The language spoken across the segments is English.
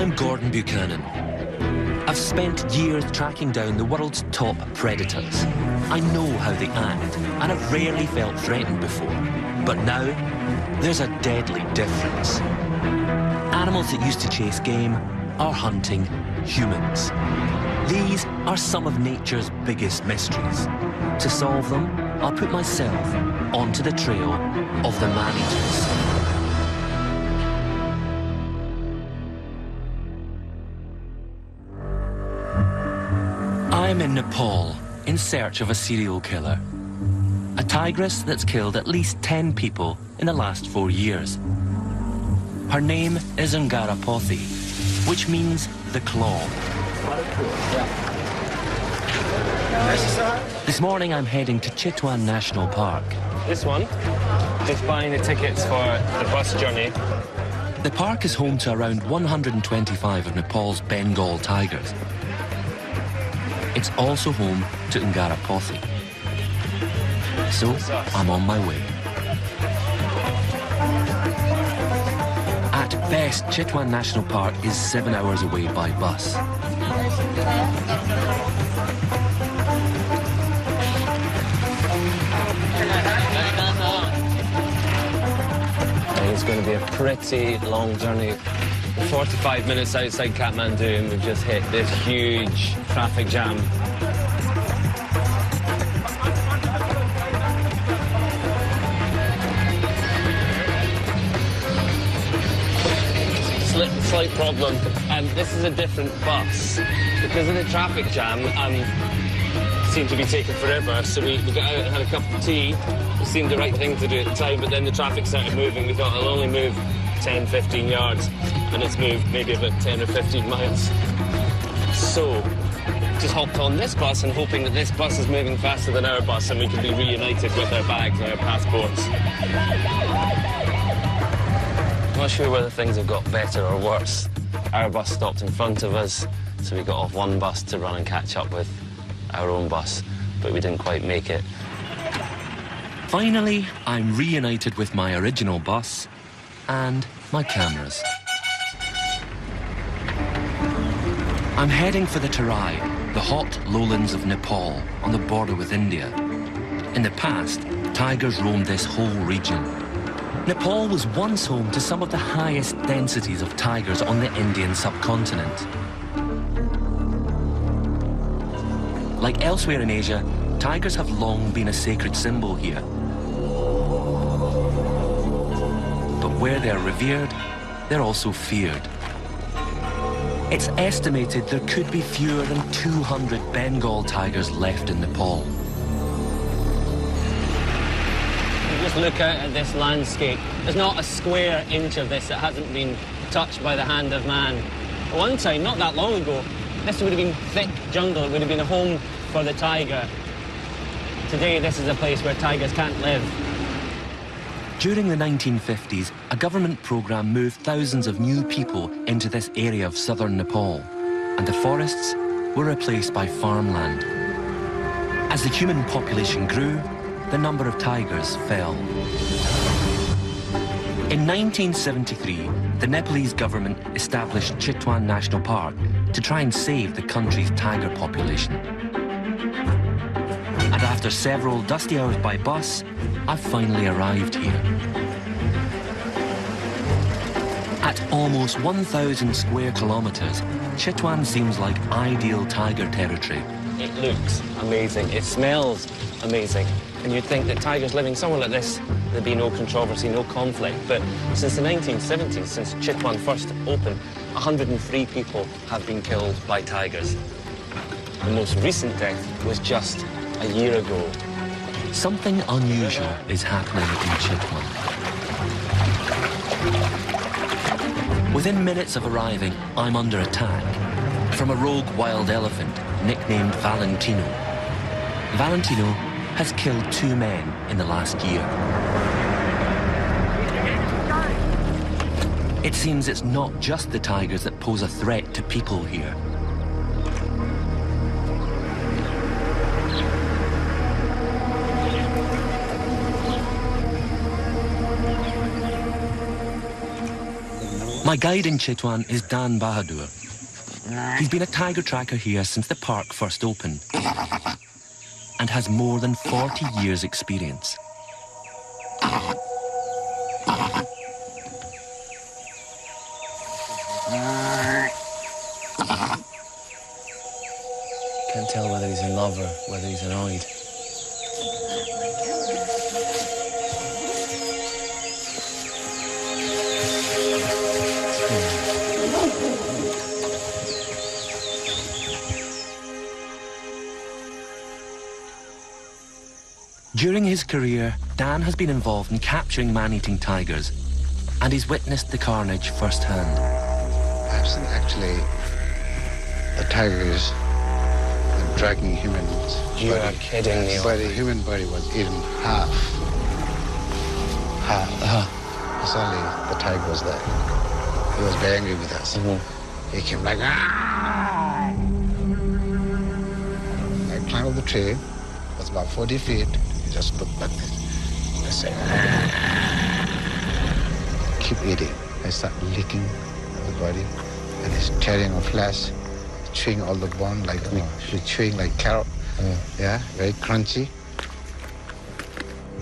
I'm Gordon Buchanan. I've spent years tracking down the world's top predators. I know how they act, and I've rarely felt threatened before. But now, there's a deadly difference. Animals that used to chase game are hunting humans. These are some of nature's biggest mysteries. To solve them, I'll put myself onto the trail of the man-eaters. I'm in Nepal in search of a serial killer. A tigress that's killed at least 10 people in the last 4 years. Her name is Angara Pothi, which means the claw. This morning I'm heading to Chitwan National Park. This one, just buying the tickets for the bus journey. The park is home to around 125 of Nepal's Bengal tigers. It's also home to Angara Pothi. So I'm on my way. At best, Chitwan National Park is 7 hours away by bus. I think it's going to be a pretty long journey. 45 minutes outside Kathmandu and we've just hit this huge traffic jam. Slight problem. This is a different bus. Because of the traffic jam, seemed to be taking forever, so we got out and had a cup of tea. It seemed the right thing to do at the time, but then the traffic started moving. We thought it'll only move 10, 15 yards, and it's moved maybe about 10 or 15 miles. So, just hopped on this bus and hoping that this bus is moving faster than our bus and we can be reunited with our bags and our passports. I'm not sure whether things have got better or worse. Our bus stopped in front of us, so we got off one bus to run and catch up with our own bus, but we didn't quite make it. Finally, I'm reunited with my original bus and my cameras. I'm heading for the Terai, the hot lowlands of Nepal on the border with India. In the past, tigers roamed this whole region. Nepal was once home to some of the highest densities of tigers on the Indian subcontinent. Like elsewhere in Asia, tigers have long been a sacred symbol here. But where they're revered, they're also feared. It's estimated there could be fewer than 200 Bengal tigers left in Nepal. Just look out at this landscape. There's not a square inch of this that hasn't been touched by the hand of man. At one time, not that long ago, this would have been thick jungle. It would have been a home for the tiger. Today, this is a place where tigers can't live. During the 1950s, a government program moved thousands of new people into this area of southern Nepal, and the forests were replaced by farmland. As the human population grew, the number of tigers fell. In 1973, the Nepalese government established Chitwan National Park to try and save the country's tiger population. And after several dusty hours by bus, I finally arrived here. At almost 1,000 square kilometers, Chitwan seems like ideal tiger territory. It looks amazing. It smells amazing. And you'd think that tigers living somewhere like this, there'd be no controversy, no conflict. But since the 1970s, since Chitwan first opened, 103 people have been killed by tigers. The most recent death was just a year ago. Something unusual is happening in Chitwan. Within minutes of arriving, I'm under attack from a rogue wild elephant nicknamed Valentino. Valentino has killed 2 men in the last year. It seems it's not just the tigers that pose a threat to people here. My guide in Chitwan is Dan Bahadur. He's been a tiger tracker here since the park first opened and has more than 40 years' experience. Can't tell whether he's in love or whether he's annoyed. During his career, Dan has been involved in capturing man-eating tigers, and he's witnessed the carnage firsthand. I've seen actually the tigers dragging humans. You are kidding me. But the human body was eaten half. Suddenly, the tiger was there. He was very angry with us. He came like, ah! I climbed up the tree. It was about 40 feet. He just looked like this. I said, ah! Keep eating. I start licking the body, and he's tearing off flesh, chewing all the bone like we're chewing like carrot. Yeah, very crunchy.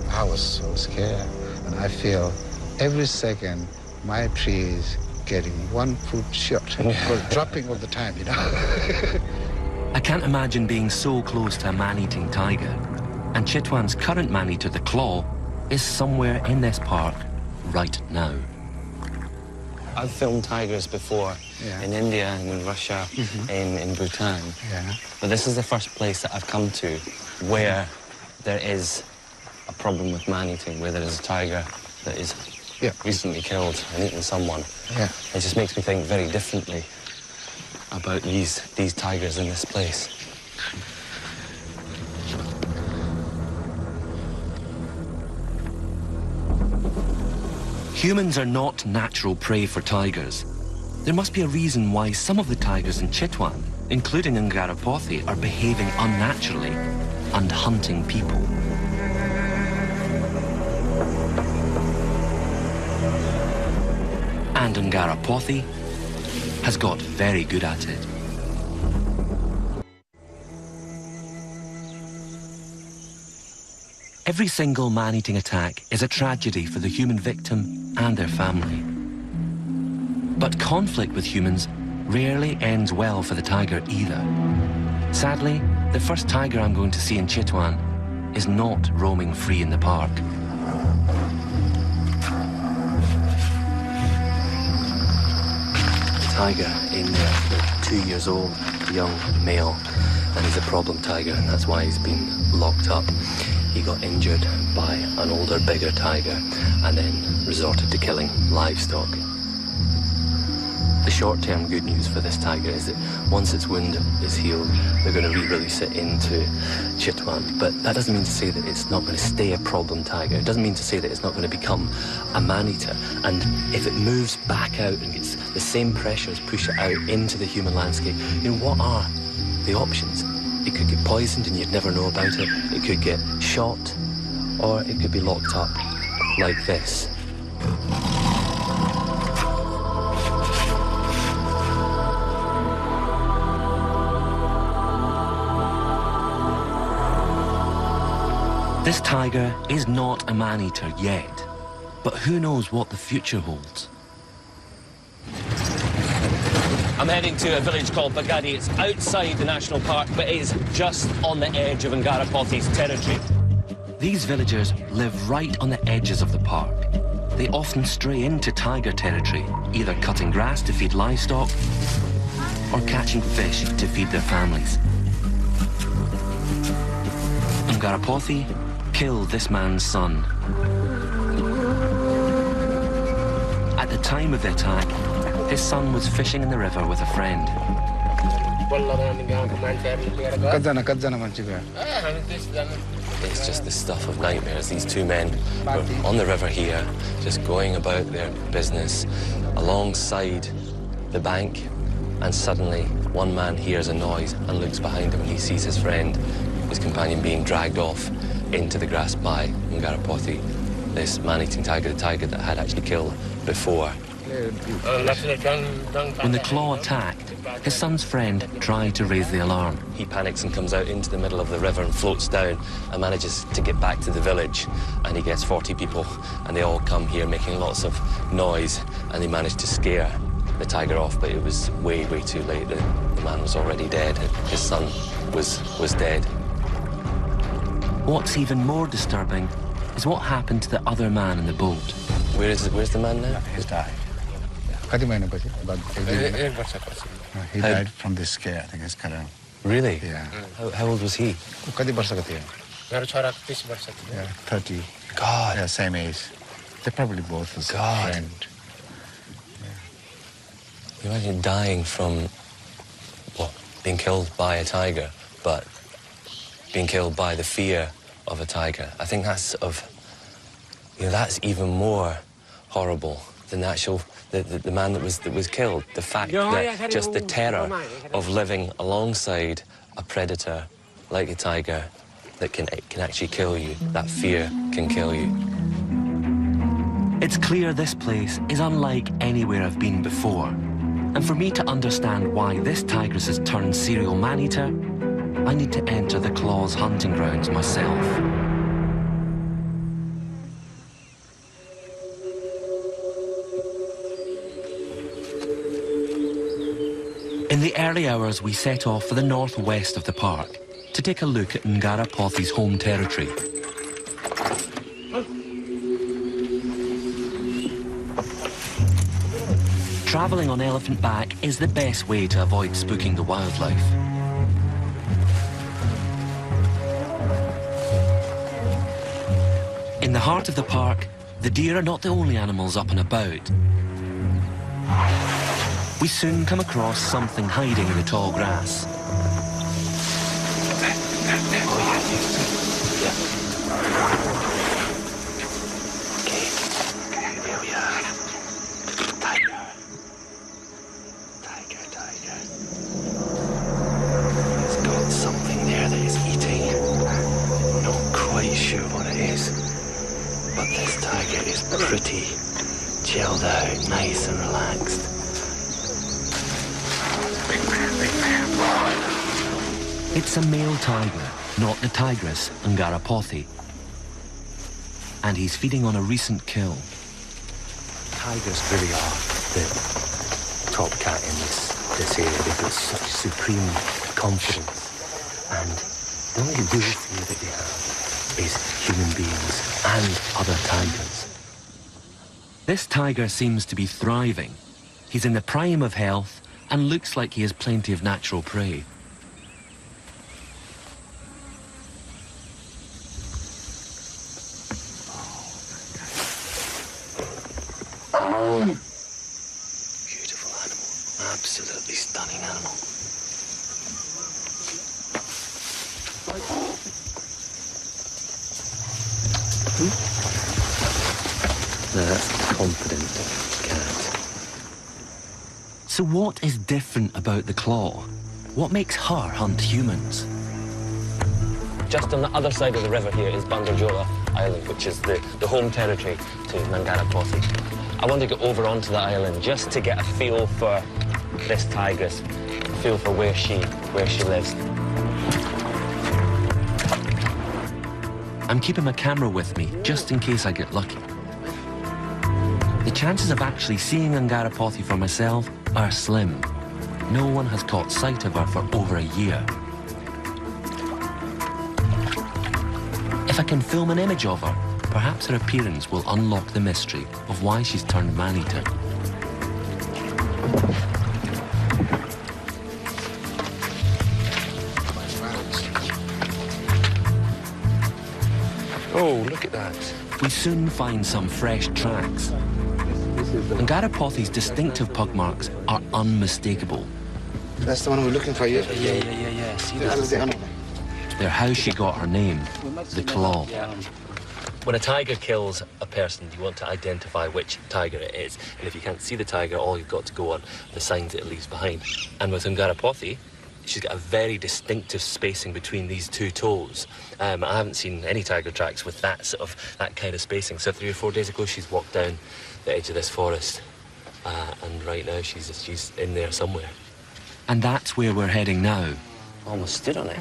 I was so scared, and I feel every second my tree is getting one foot short, dropping all the time, you know. I can't imagine being so close to a man-eating tiger. And Chitwan's current man-eater, the claw, is somewhere in this park right now. I've filmed tigers before, in India and in Russia, in Bhutan. Yeah. But this is the first place that I've come to where there is a problem with man-eating, where there is a tiger that is recently killed and eaten someone. Yeah. It just makes me think very differently about these tigers in this place. Humans are not natural prey for tigers. There must be a reason why some of the tigers in Chitwan, including in Ngarapothi, are behaving unnaturally and hunting people. And Ngarapothi has got very good at it. Every single man-eating attack is a tragedy for the human victim and their family. But conflict with humans rarely ends well for the tiger either. Sadly, the first tiger I'm going to see in Chitwan is not roaming free in the park. The tiger in there, 2 years old, young male, and he's a problem tiger, and that's why he's been locked up. He got injured by an older, bigger tiger and then resorted to killing livestock. The short-term good news for this tiger is that once its wound is healed, they're going to re-release it into Chitwan. But that doesn't mean to say that it's not going to stay a problem tiger. It doesn't mean to say that it's not going to become a man-eater. And if it moves back out and gets the same pressures push it out into the human landscape, you know, what are the options? It could get poisoned and you'd never know about it. It could get shot, or it could be locked up like this. This tiger is not a man-eater yet, but who knows what the future holds. I'm heading to a village called Bagadi. It's outside the national park, but it is just on the edge of Ngarapothi's territory. These villagers live right on the edges of the park. They often stray into tiger territory, either cutting grass to feed livestock or catching fish to feed their families. Ngarapothi killed this man's son. At the time of the attack, his son was fishing in the river with a friend. It's just the stuff of nightmares. These two men were on the river here, just going about their business alongside the bank, and suddenly one man hears a noise and looks behind him and he sees his friend, his companion, being dragged off into the grass by Ngarapothi, this man-eating tiger, the tiger that had actually killed before. When the claw attacked, his son's friend tried to raise the alarm. He panics and comes out into the middle of the river and floats down and manages to get back to the village. And he gets 40 people, and they all come here making lots of noise, and they manage to scare the tiger off, but it was way, way too late. The man was already dead. His son was dead. What's even more disturbing is what happened to the other man in the boat. Where's the man now? He's died. He died from this scare, I think it's kind of... Really? Yeah. How old was he? Yeah, 30. God. Yeah, same age. They probably both was God. friend. You imagine dying from, well, being killed by a tiger, but being killed by the fear of a tiger. I think that's that's even more horrible than the man that was killed. The fact that just the terror of living alongside a predator like a tiger that can actually kill you, that fear can kill you. It's clear this place is unlike anywhere I've been before. And for me to understand why this tigress has turned serial man-eater, I need to enter the claw's hunting grounds myself. In the early hours, we set off for the northwest of the park to take a look at Ngarapothi's home territory. Travelling on elephant back is the best way to avoid spooking the wildlife. In the heart of the park, the deer are not the only animals up and about. We soon come across something hiding in the tall grass. Pretty chilled out, nice and relaxed. It's a male tiger, not the tigress Ngarapothi. And he's feeding on a recent kill. Tigers really are the top cat in this area. They've got such supreme confidence. And the only real fear that they have is human beings and other tigers. This tiger seems to be thriving. He's in the prime of health and looks like he has plenty of natural prey. Beautiful animal, absolutely stunning animal. That's a confident cat. So what is different about the claw? What makes her hunt humans? Just on the other side of the river here is Bandarjola Island, which is the home territory to Ngarapothi. I want to go over onto the island just to get a feel for this tigress, a feel for where she lives. I'm keeping my camera with me just in case I get lucky. The chances of actually seeing Ngarapothi for myself are slim. No one has caught sight of her for over a year. If I can film an image of her, perhaps her appearance will unlock the mystery of why she's turned man-eater. Oh, look at that. We soon find some fresh tracks. Ngarapothi's distinctive pug marks are unmistakable. That's the one we're looking for, yeah? Yeah. See That's the animal. They're how she got her name, the claw. When a tiger kills a person, you want to identify which tiger it is. And if you can't see the tiger, all you've got to go on the signs it leaves behind. And with Ngarapothi, she's got a very distinctive spacing between these two toes. I haven't seen any tiger tracks with that kind of spacing. So 3 or 4 days ago, she's walked down the edge of this forest And right now she's in there somewhere. And that's where we're heading now. Almost stood on it.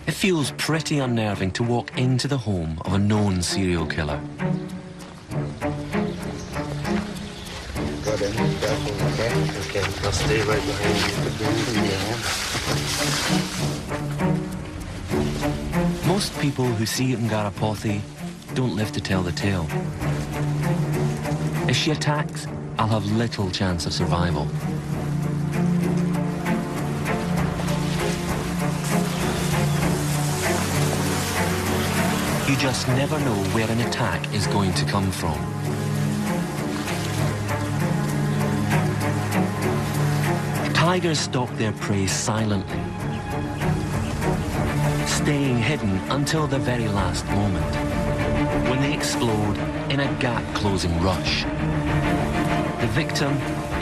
It feels pretty unnerving to walk into the home of a known serial killer. Go then, careful, okay? Okay, I'll stay right behind you. Most people who see Ngarapothi don't live to tell the tale. If she attacks, I'll have little chance of survival. You just never know where an attack is going to come from. Tigers stalk their prey silently, staying hidden until the very last moment, when they explode in a gap-closing rush. The victim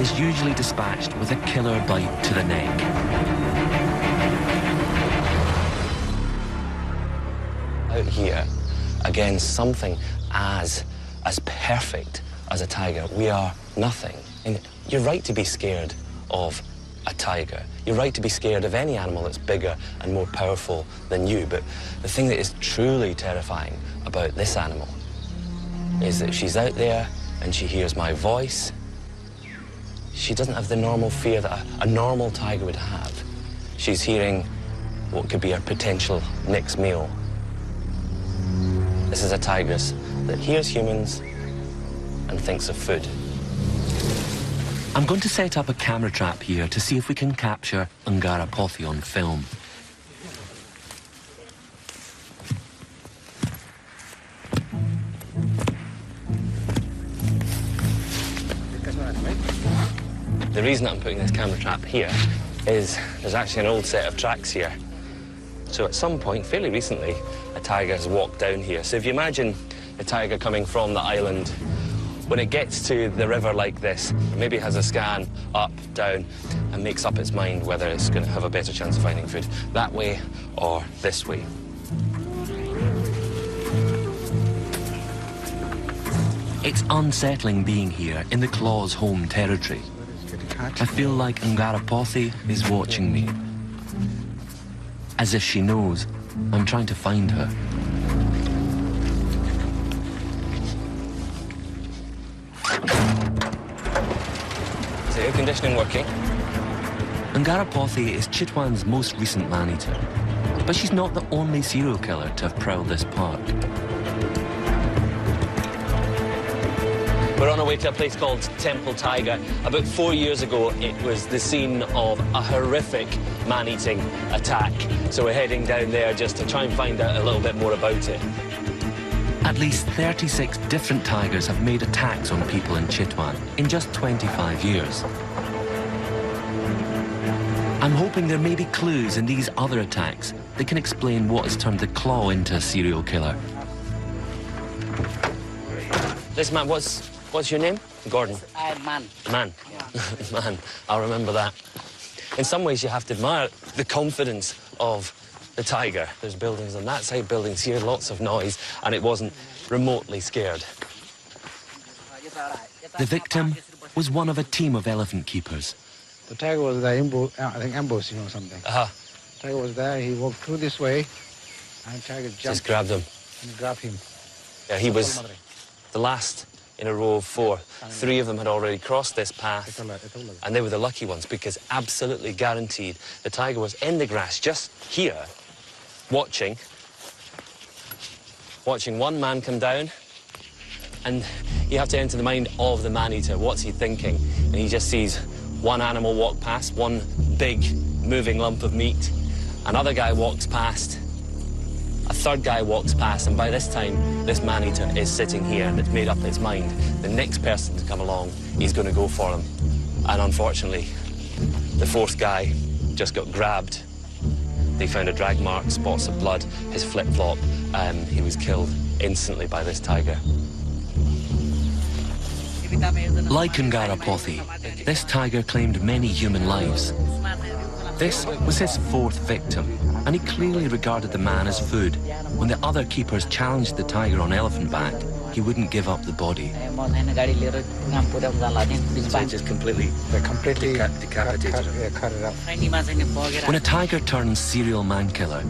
is usually dispatched with a killer bite to the neck. Out here, against something as perfect as a tiger, we are nothing. And you're right to be scared of a tiger. You're right to be scared of any animal that's bigger and more powerful than you, but the thing that is truly terrifying about this animal is that she's out there and she hears my voice. She doesn't have the normal fear that a normal tiger would have. She's hearing what could be her potential next meal. This is a tigress that hears humans and thinks of food. I'm going to set up a camera trap here to see if we can capture Ngarapothi on film. The reason I'm putting this camera trap here is there's actually an old set of tracks here. So at some point, fairly recently, a tiger has walked down here. So if you imagine a tiger coming from the island, when it gets to the river like this, it maybe has a scan up, down, and makes up its mind whether it's going to have a better chance of finding food that way or this way. It's unsettling being here in the claw's home territory. I feel like Ngarapothi is watching me. As if she knows I'm trying to find her. Is the air conditioning working? Ngarapothi is Chitwan's most recent man-eater, but she's not the only serial killer to have prowled this park. We're on our way to a place called Temple Tiger. About 4 years ago, it was the scene of a horrific man-eating attack. So we're heading down there just to try and find out a little bit more about it. At least 36 different tigers have made attacks on people in Chitwan in just 25 years. I'm hoping there may be clues in these other attacks that can explain what has turned the claw into a serial killer. This man, what's your name? Gordon? Man. Man. Yeah. Man, I'll remember that. In some ways, you have to admire the confidence of the tiger. There's buildings on that side, buildings here, lots of noise, and it wasn't remotely scared. The victim was one of a team of elephant keepers. The tiger was there, I think ambushing or something. Tiger was there, he walked through this way, and tiger jumped. Just grabbed him. And grabbed him. Yeah, he was the last in a row of 4. 3 of them had already crossed this path, and they were the lucky ones because absolutely guaranteed the tiger was in the grass just here, watching one man come down, and you have to enter the mind of the man-eater. What's he thinking? And he just sees one animal walk past, one big moving lump of meat. Another guy walks past. A third guy walks past, and by this time, this man-eater is sitting here and it's made up its mind. The next person to come along, he's going to go for him. And unfortunately, the 4th guy just got grabbed. They found a drag mark, spots of blood, his flip-flop, and he was killed instantly by this tiger. Like Ngarapothi, this tiger claimed many human lives. This was his 4th victim, and he clearly regarded the man as food. When the other keepers challenged the tiger on elephant back, he wouldn't give up the body. So just completely decapitated him. cut it up. When a tiger turns serial man-killer,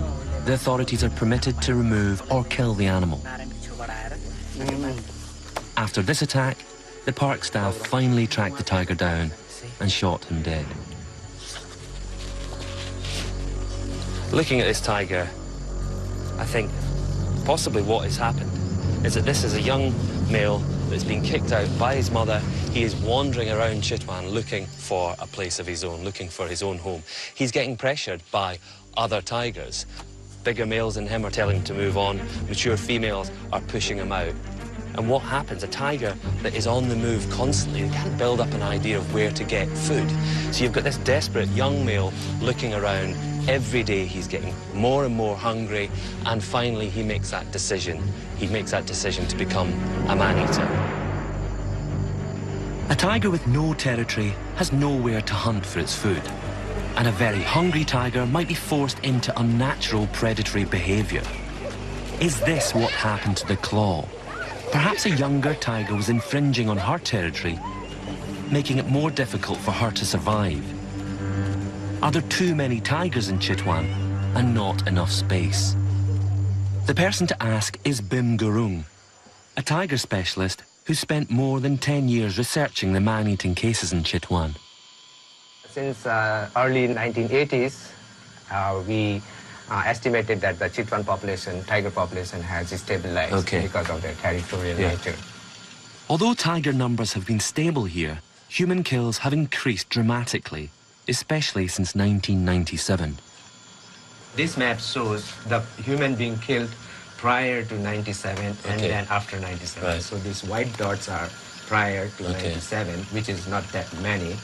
the authorities are permitted to remove or kill the animal. After this attack, the park staff finally tracked the tiger down and shot him dead. Looking at this tiger, I think possibly what has happened is that this is a young male that's been kicked out by his mother. He is wandering around Chitwan looking for a place of his own, looking for his own home. He's getting pressured by other tigers. Bigger males than him are telling him to move on. Mature females are pushing him out. And what happens? A tiger that is on the move constantly, they can't build up an idea of where to get food. So you've got this desperate young male looking around. Every day he's getting more and more hungry, and finally he makes that decision. He makes that decision to become a man-eater. A tiger with no territory has nowhere to hunt for its food. And a very hungry tiger might be forced into unnatural predatory behavior. Is this what happened to the claw? Perhaps a younger tiger was infringing on her territory, making it more difficult for her to survive. Are there too many tigers in Chitwan and not enough space? The person to ask is Bim Gurung, a tiger specialist who spent more than 10 years researching the man-eating cases in Chitwan. Since early 1980s, we estimated that the Chitwan population, tiger population, has stabilized because of their territorial nature. Although tiger numbers have been stable here, human kills have increased dramatically, especially since 1997. This map shows the human being killed prior to 97 and then after 97. Right. So these white dots are prior to 97, which is not that many.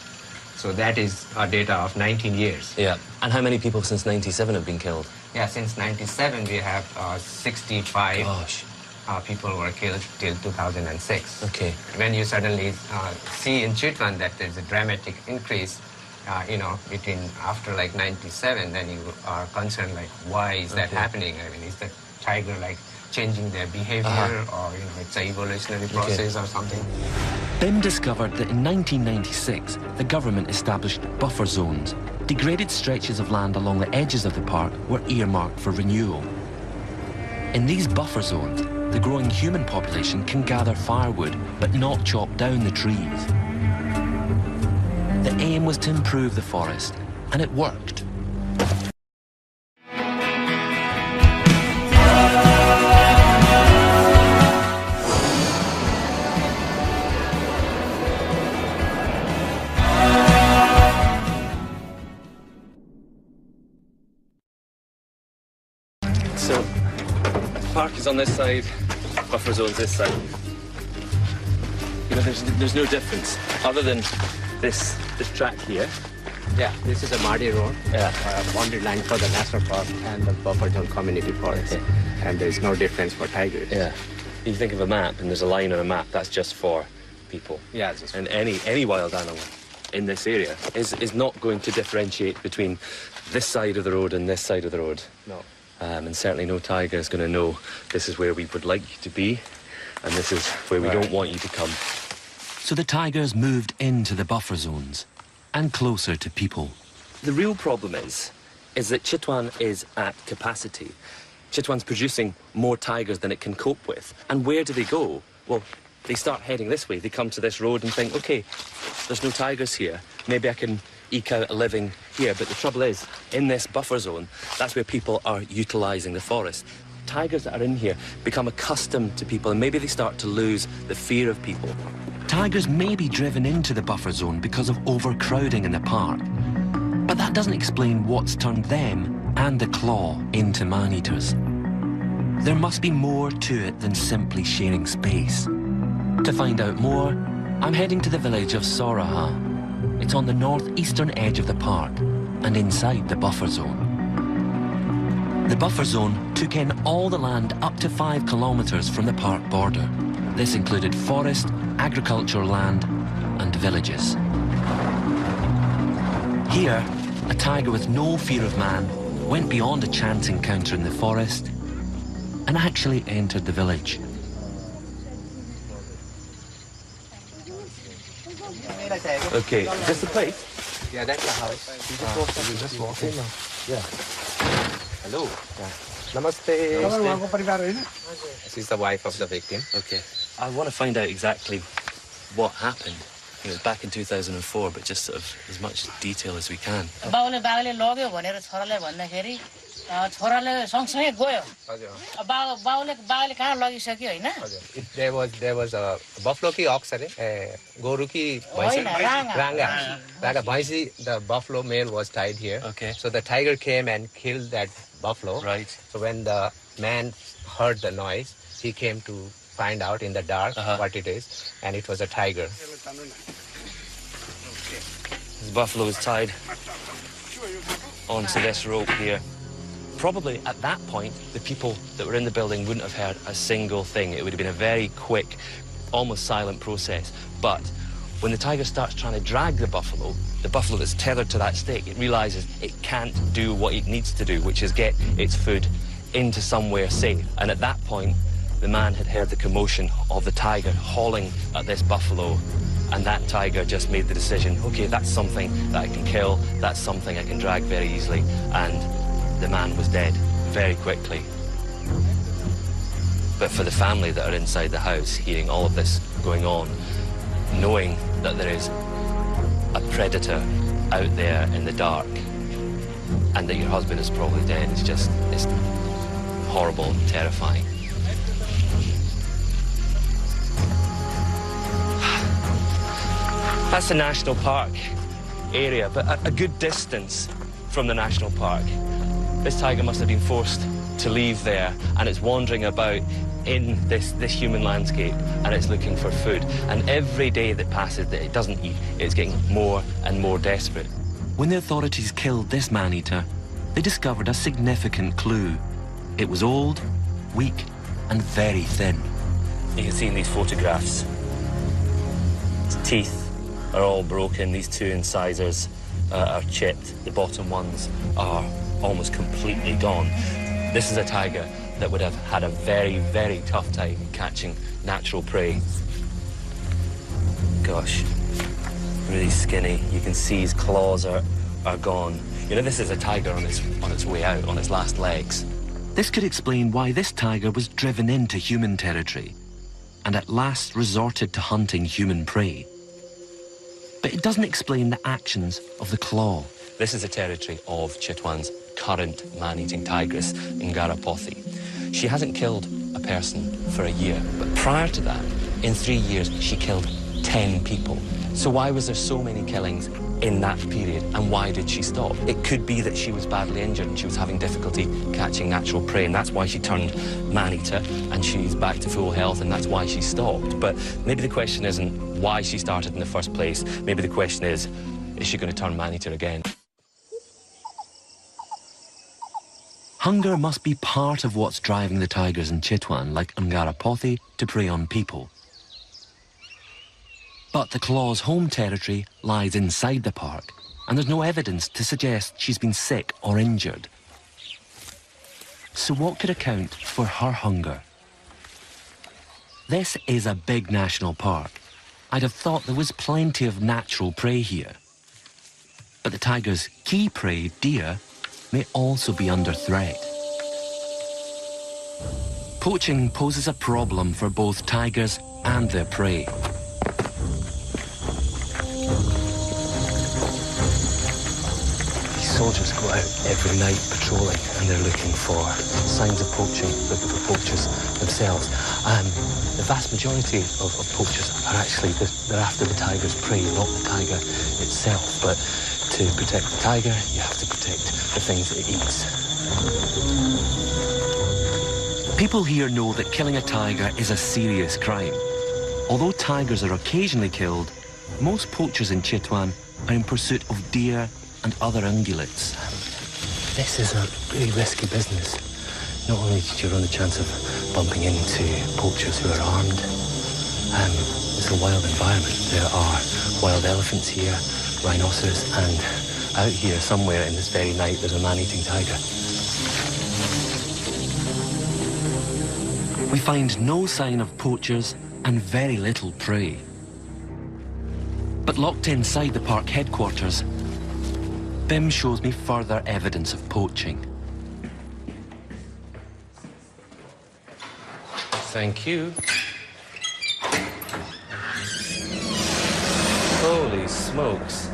So that is data of 19 years. Yeah. And how many people since 97 have been killed? Yeah, since 97 we have 65 people were killed till 2006. Okay. When you suddenly see in Chitwan that there's a dramatic increase, between after like 97, then you are concerned like, why is that happening? I mean, is the tiger like changing their behavior or, it's an evolutionary process or something? Bim discovered that in 1996, the government established buffer zones. Degraded stretches of land along the edges of the park were earmarked for renewal. In these buffer zones, the growing human population can gather firewood, but not chop down the trees. The aim was to improve the forest, and it worked. So, the park is on this side, buffer zone's this side. There's no difference other than this track here. Yeah, this is a Mardi Road, boundary line for the national park and the buffer zone community forest. Okay. And there's no difference for tigers. Yeah. You think of a map and there's a line on a map, that's just for people. Yeah, and any wild animal in this area is not going to differentiate between this side of the road and this side of the road. No. And certainly no tiger is going to know this is where we would like you to be and this is where we don't want you to come. So the tigers moved into the buffer zones and closer to people. The real problem is that Chitwan is at capacity. Chitwan's producing more tigers than it can cope with. And where do they go? Well, they start heading this way. They come to this road and think, okay, there's no tigers here. Maybe I can eke out a living here. But the trouble is, in this buffer zone, that's where people are utilising the forest. Tigers that are in here become accustomed to people and maybe they start to lose the fear of people. Tigers may be driven into the buffer zone because of overcrowding in the park. But that doesn't explain what's turned them and the claw into man-eaters. There must be more to it than simply sharing space. To find out more, I'm heading to the village of Soraha. It's on the northeastern edge of the park and inside the buffer zone. The buffer zone took in all the land up to 5 kilometres from the park border. This included forest, agricultural land and villages. Here, a tiger with no fear of man went beyond a chance encounter in the forest and actually entered the village. Okay, is this the place? Yeah, that's the house. You just walk in now. Yeah. Hello. Namaste. She's the wife of the victim. Okay. I want to find out exactly what happened. You know, back in 2004, but just sort of as much detail as we can. There was a buffalo ki ox goru ki bhaisi. The buffalo male was tied here. Okay. So the tiger came and killed that buffalo. Right. So when the man heard the noise, he came to find out in the dark what it is, and it was a tiger. The buffalo is tied onto this rope here. Probably at that point, the people that were in the building wouldn't have heard a single thing. It would have been a very quick, almost silent process. But when the tiger starts trying to drag the buffalo that's tethered to that stake, it realizes it can't do what it needs to do, which is get its food into somewhere safe. And at that point, the man had heard the commotion of the tiger hauling at this buffalo, and that tiger just made the decision, okay, that's something that I can kill, that's something I can drag very easily, and the man was dead very quickly. But for the family that are inside the house, hearing all of this going on, knowing that there is a predator out there in the dark, and that your husband is probably dead, it's horrible and terrifying. That's the national park area, but a good distance from the national park. This tiger must have been forced to leave there, and it's wandering about in this human landscape, and it's looking for food. And every day that passes that it doesn't eat, it's getting more and more desperate. When the authorities killed this man-eater, they discovered a significant clue. It was old, weak, and very thin. You can see in these photographs, its teeth are all broken. These two incisors are chipped. The bottom ones are almost completely gone. This is a tiger that would have had a very, very tough time catching natural prey. Gosh, really skinny. You can see his claws are gone. You know, this is a tiger on its way out, on its last legs. This could explain why this tiger was driven into human territory and at last resorted to hunting human prey. But it doesn't explain the actions of the claw. This is the territory of Chitwan's current man-eating tigress, Ngarapothi. She hasn't killed a person for a year, but prior to that, in 3 years, she killed 10 people. So why was there so many killings in that period, and why did she stop? It could be that she was badly injured and she was having difficulty catching natural prey, and that's why she turned man-eater, and she's back to full health, and that's why she stopped. But maybe the question isn't why she started in the first place. Maybe the question is she going to turn man-eater again? Hunger must be part of what's driving the tigers in Chitwan, like Ngarapothi, to prey on people. But the claw's home territory lies inside the park, and there's no evidence to suggest she's been sick or injured. So what could account for her hunger? This is a big national park. I'd have thought there was plenty of natural prey here. But the tiger's key prey, deer, may also be under threat. Poaching poses a problem for both tigers and their prey. Soldiers go out every night patrolling, and they're looking for signs of poaching, looking for poachers themselves. The vast majority of poachers are actually, they're after the tiger's prey, not the tiger itself. But to protect the tiger, you have to protect the things that it eats. People here know that killing a tiger is a serious crime. Although tigers are occasionally killed, most poachers in Chitwan are in pursuit of deer and other ungulates. This is a really risky business. Not only did you run the chance of bumping into poachers who are armed, it's a wild environment. There are wild elephants here, rhinoceros, and out here somewhere in this very night there's a man-eating tiger. We find no sign of poachers and very little prey. But locked inside the park headquarters, Bim shows me further evidence of poaching. Thank you. Holy smokes.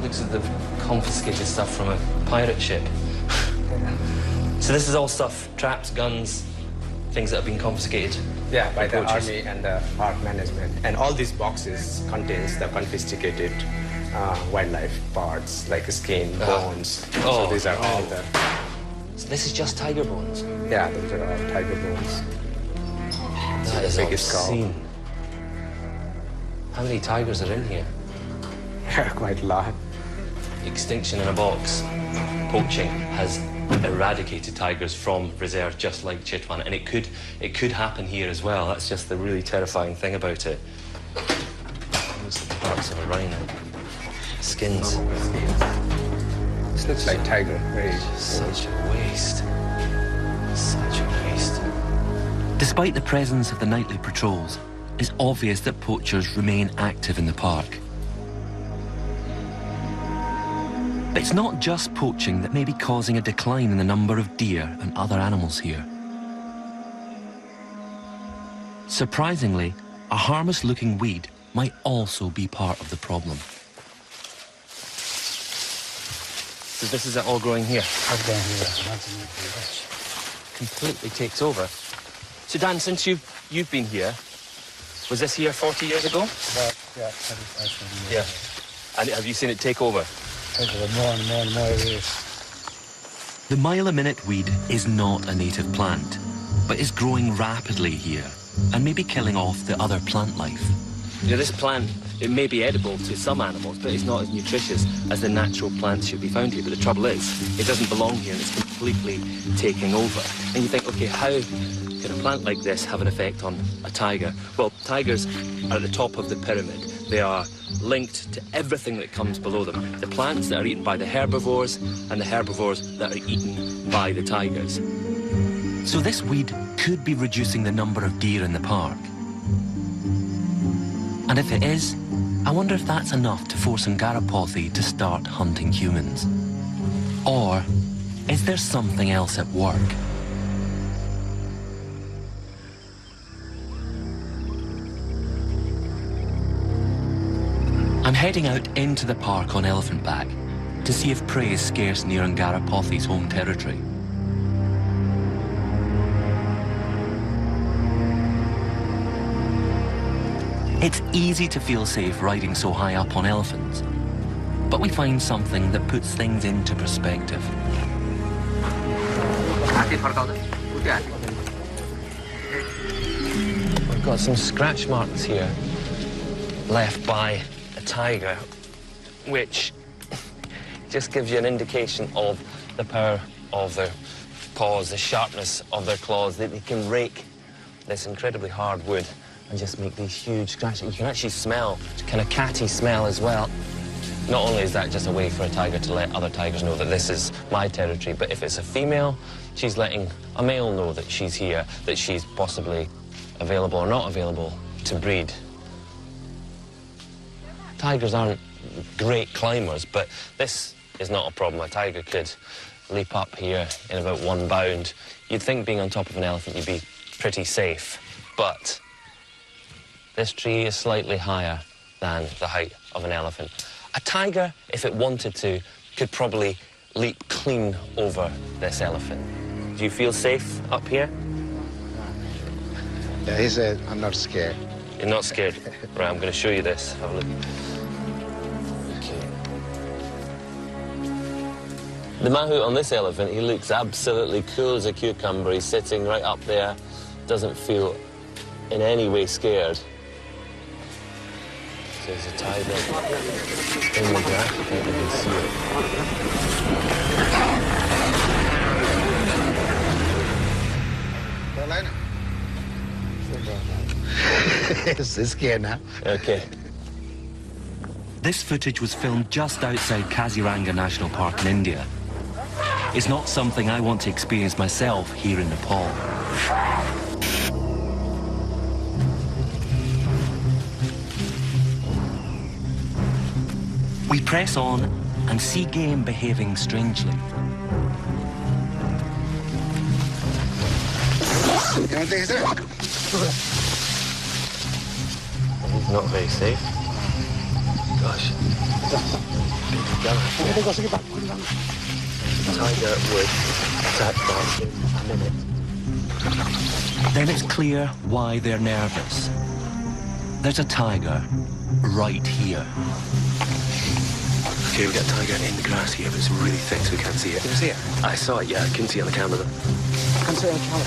Looks like they've confiscated stuff from a pirate ship. So this is all stuff, traps, guns, things that have been confiscated? Yeah, by the poachers. army and the park management. And all these boxes contains the confiscated wildlife parts, like skin, bones. Oh, so these are all the... So this is just tiger bones? Yeah, those are all tiger bones. That is biggest skull. obscene. How many tigers are in here? Quite a lot. Extinction in a box. Poaching has eradicated tigers from reserves just like Chitwan, and it could happen here as well. That's just the really terrifying thing about it. Looks like parts of a rhino. Skins. This looks like tiger. Very Such a waste. Such a waste. Despite the presence of the nightly patrols, it's obvious that poachers remain active in the park. But it's not just poaching that may be causing a decline in the number of deer and other animals here. Surprisingly, a harmless-looking weed might also be part of the problem. So this is it all growing here? Absolutely. Completely takes over. So Dan, since you've been here, was this here 40 years ago? Yeah, 35 years. And have you seen it take over? More and more and more it is. The mile-a-minute weed is not a native plant, but is growing rapidly here and may be killing off the other plant life. You know, this plant, it may be edible to some animals, but it's not as nutritious as the natural plants you'll be found here. But the trouble is, it doesn't belong here and it's completely taking over. And you think, okay, how can a plant like this have an effect on a tiger? Well, tigers are at the top of the pyramid. They are linked to everything that comes below them. The plants that are eaten by the herbivores and the herbivores that are eaten by the tigers. So this weed could be reducing the number of deer in the park. And if it is, I wonder if that's enough to force Ngarapothi to start hunting humans. Or is there something else at work? I'm heading out into the park on elephant back to see if prey is scarce near Ngarapothi's home territory. It's easy to feel safe riding so high up on elephants, but we find something that puts things into perspective. We've got some scratch marks here left by a tiger, which just gives you an indication of the power of their paws, the sharpness of their claws. They can rake this incredibly hard wood and just make these huge scratches. You can actually smell, kind of catty smell as well. Not only is that just a way for a tiger to let other tigers know that this is my territory, but if it's a female, she's letting a male know that she's here, that she's possibly available or not available to breed. Tigers aren't great climbers, but this is not a problem. A tiger could leap up here in about one bound. You'd think being on top of an elephant you'd be pretty safe, but this tree is slightly higher than the height of an elephant. A tiger, if it wanted to, could probably leap clean over this elephant. Do you feel safe up here? Yeah, he said, I'm not scared. You're not scared? Right, I'm going to show you this. Have a look. Okay. The mahout on this elephant, he looks absolutely cool as a cucumber. He's sitting right up there, doesn't feel in any way scared. There's a tiger in the grass. I think you can see it. It's scared now. Okay. This footage was filmed just outside Kaziranga National Park in India. It's not something I want to experience myself here in Nepal. We press on and see game behaving strangely. He's not very safe. Gosh. Tiger would attack Mark in a minute. Then it's clear why they're nervous. There's a tiger right here. Okay, we've got a tiger in the grass here, but it's really thick, so we can't see it. Can you see it? I saw it, yeah. I couldn't see it on the camera, though. I can see it on the camera.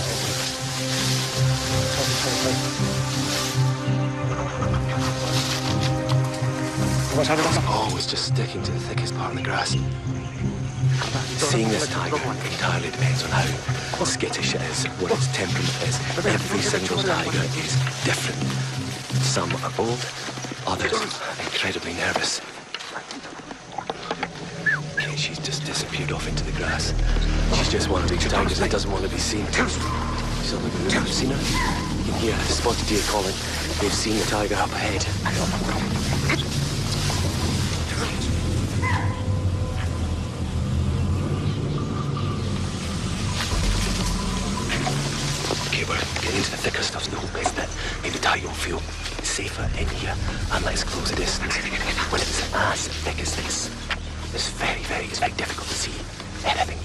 What's happening? Oh, it's just sticking to the thickest part of the grass. Seeing this tiger entirely depends on how skittish it is, what its temperament is. Every single tiger is different. Some are bold, others incredibly nervous. Okay, she's just disappeared off into the grass. She's just one of these tigers that doesn't want to be seen. She's on the move. You've seen her? You can hear spotted deer calling. They've seen the tiger up ahead. Into the thicker stuff, the hope is that maybe the tiger will feel safer in here and let's close the distance. When it's as thick as this, it's very difficult to see anything.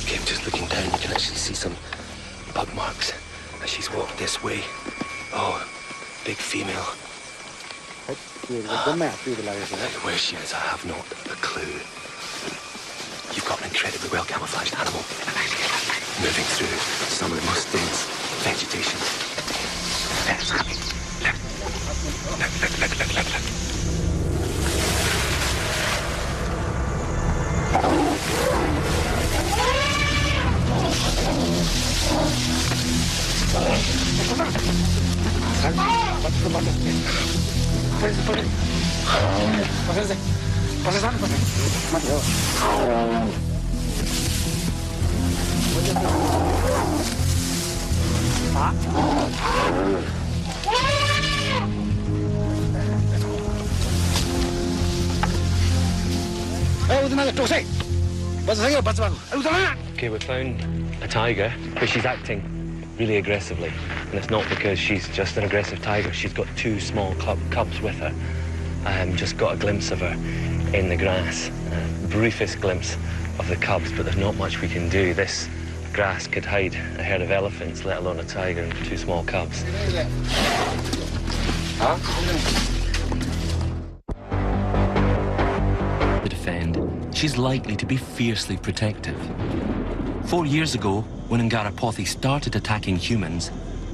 Okay, I'm just looking down, you can actually see some bug marks as she's walked this way. Oh, big female. Where she is, I have not a clue. You've got an incredibly well camouflaged animal moving through some of the most dense vegetation. Okay, we found a tiger, but she's acting really aggressively. And it's not because she's just an aggressive tiger. She's got two small cubs with her. Just got a glimpse of her in the grass. Briefest glimpse of the cubs, but there's not much we can do. This grass could hide a herd of elephants, let alone a tiger and two small cubs. To defend, she's likely to be fiercely protective. 4 years ago, when Ngarapothi started attacking humans,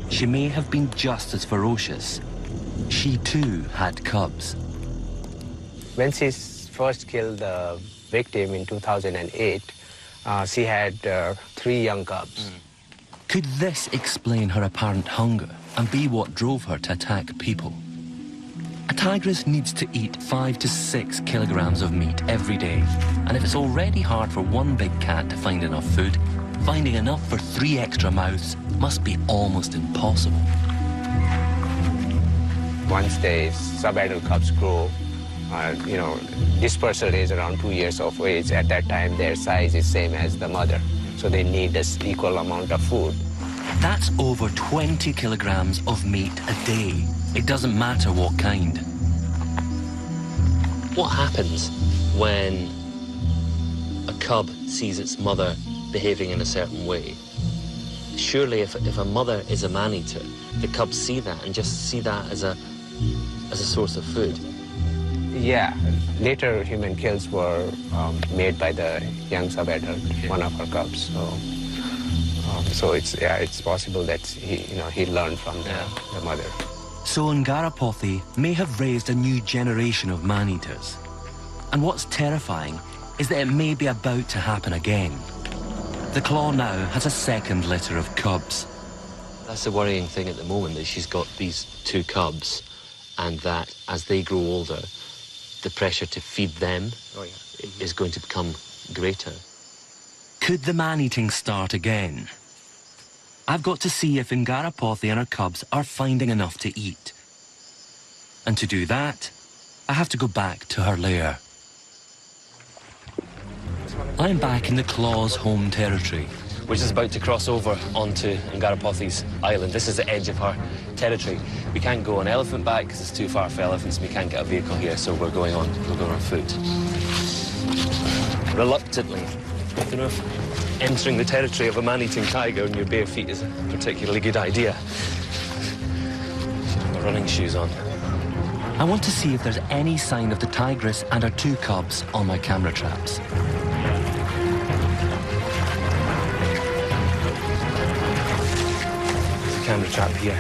she may have been just as ferocious. She too had cubs. When she first killed the victim in 2008, she had 3 young cubs. Could this explain her apparent hunger and be what drove her to attack people? A tigress needs to eat 5 to 6 kilograms of meat every day. And if it's already hard for one big cat to find enough food, finding enough for 3 extra mouths must be almost impossible. Once the sub-adult cubs grow, dispersal is around 2 years of age. At that time, their size is same as the mother. So they need this equal amount of food. That's over 20 kilograms of meat a day. It doesn't matter what kind. What happens when a cub sees its mother behaving in a certain way? Surely if a mother is a man-eater, the cubs see that and just see that as a source of food. Yeah, later human kills were made by the young sub-adult, one of our cubs. So it's possible that he learned from the mother. So Ngarapothi may have raised a new generation of man-eaters. And what's terrifying is that it may be about to happen again. The claw now has a second litter of cubs. That's the worrying thing at the moment, that she's got these 2 cubs, and that as they grow older, the pressure to feed them is going to become greater. Could the man-eating start again? I've got to see if Ngarapothi and her cubs are finding enough to eat. And to do that, I have to go back to her lair. I'm back in the claw's home territory, which is about to cross over onto Ngarapothi's island. This is the edge of her territory. We can't go on elephant back because it's too far for elephants. We can't get a vehicle here, so we're going on foot. Reluctantly. I don't know if entering the territory of a man-eating tiger in your bare feet is a particularly good idea. My running shoes on. I want to see if there's any sign of the tigress and her 2 cubs on my camera traps. Camera trap here.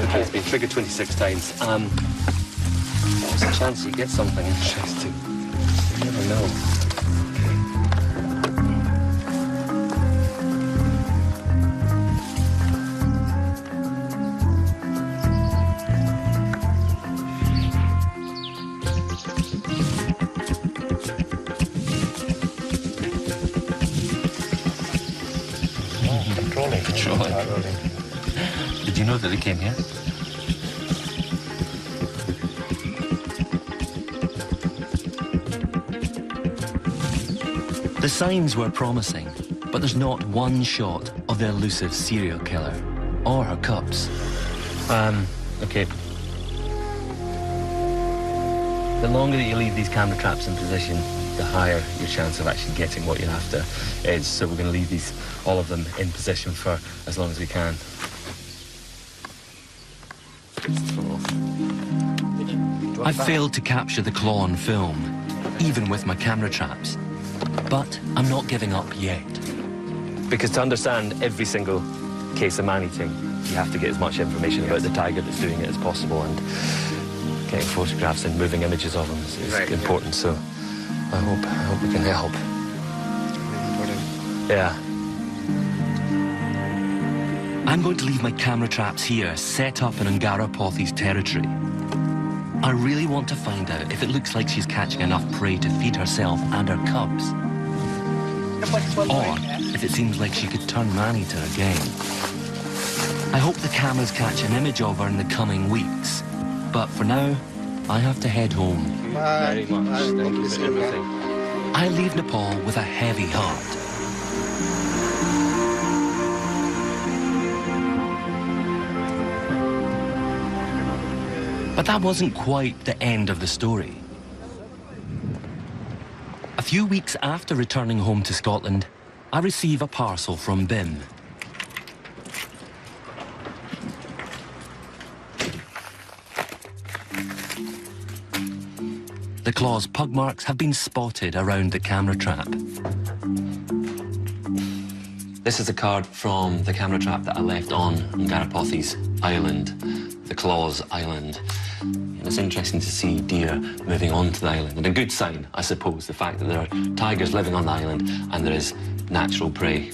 Okay, it's been triggered 26 times. What's the chance you get something interesting? You never know. Patrolling. Did you know that they came here? The signs were promising, but there's not one shot of the elusive serial killer or her cubs. Okay. The longer that you leave these camera traps in position, the higher your chance of actually getting what you're after is. So we're going to leave all of them in position for as long as we can. I failed to capture the claw on film, even with my camera traps. But I'm not giving up yet. Because to understand every single case of man-eating, you have to get as much information about the tiger that's doing it as possible, and getting photographs and moving images of them is important. So I hope we can help. Yeah. I'm going to leave my camera traps here, set up in Ngarapothi's territory. I really want to find out if it looks like she's catching enough prey to feed herself and her cubs. Or if it seems like she could turn man-eater again. I hope the cameras catch an image of her in the coming weeks. But for now, I have to head home. Very much. Thank you for everything. I leave Nepal with a heavy heart. But that wasn't quite the end of the story. A few weeks after returning home to Scotland, I receive a parcel from Bim. The claw's pug marks have been spotted around the camera trap. This is a card from the camera trap that I left on Ngarapothi's island, the Claw's island. And it's interesting to see deer moving onto the island. And a good sign, I suppose, the fact that there are tigers living on the island and there is natural prey.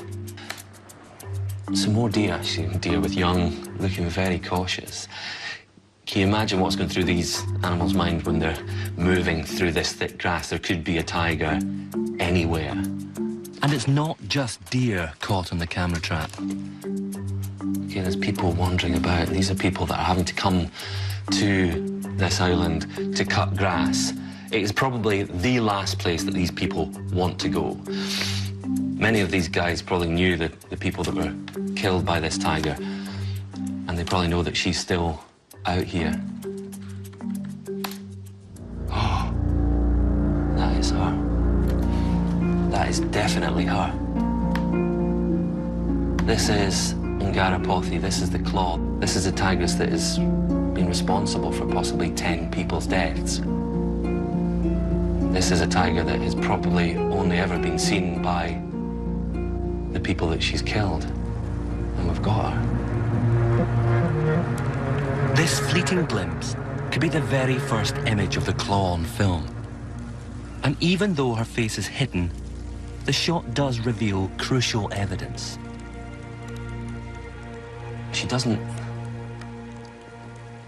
Some more deer, actually, deer with young, looking very cautious. Can you imagine what's going through these animals' mind when they're moving through this thick grass? There could be a tiger anywhere. And it's not just deer caught on the camera trap. Okay, there's people wandering about. These are people that are having to come to this island to cut grass. It is probably the last place that these people want to go. Many of these guys probably knew the people that were killed by this tiger, and they probably know that she's still out here. Oh, that is her. That is definitely her. This is Ngarapothi. This is the Claw. This is a tigress that has been responsible for possibly 10 people's deaths. This is a tiger that has probably only ever been seen by the people that she's killed. And we've got her. This fleeting glimpse could be the very first image of the Claw on film. And even though her face is hidden, the shot does reveal crucial evidence. She doesn't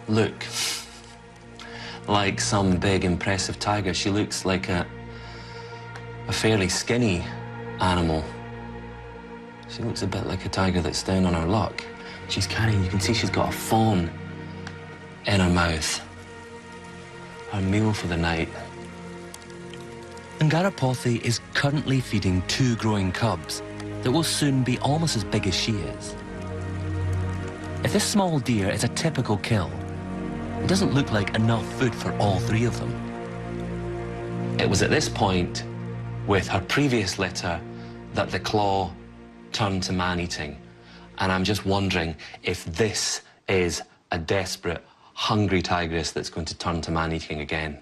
look like some big, impressive tiger. She looks like a fairly skinny animal. She looks a bit like a tiger that's down on her luck. She's carrying, you can see she's got a fawn in her mouth. Her meal for the night. Ngarapothi is currently feeding 2 growing cubs that will soon be almost as big as she is. If this small deer is a typical kill, it doesn't look like enough food for all 3 of them. It was at this point, with her previous litter, that the claw turned to man-eating. And I'm just wondering if this is a desperate, hungry tigress that's going to turn to man-eating again.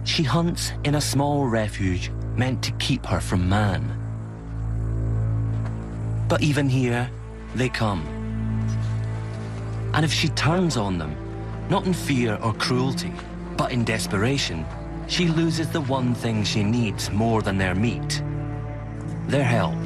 She hunts in a small refuge meant to keep her from man. But even here, they come. And if she turns on them, not in fear or cruelty, but in desperation, she loses the one thing she needs more than their meat, their help.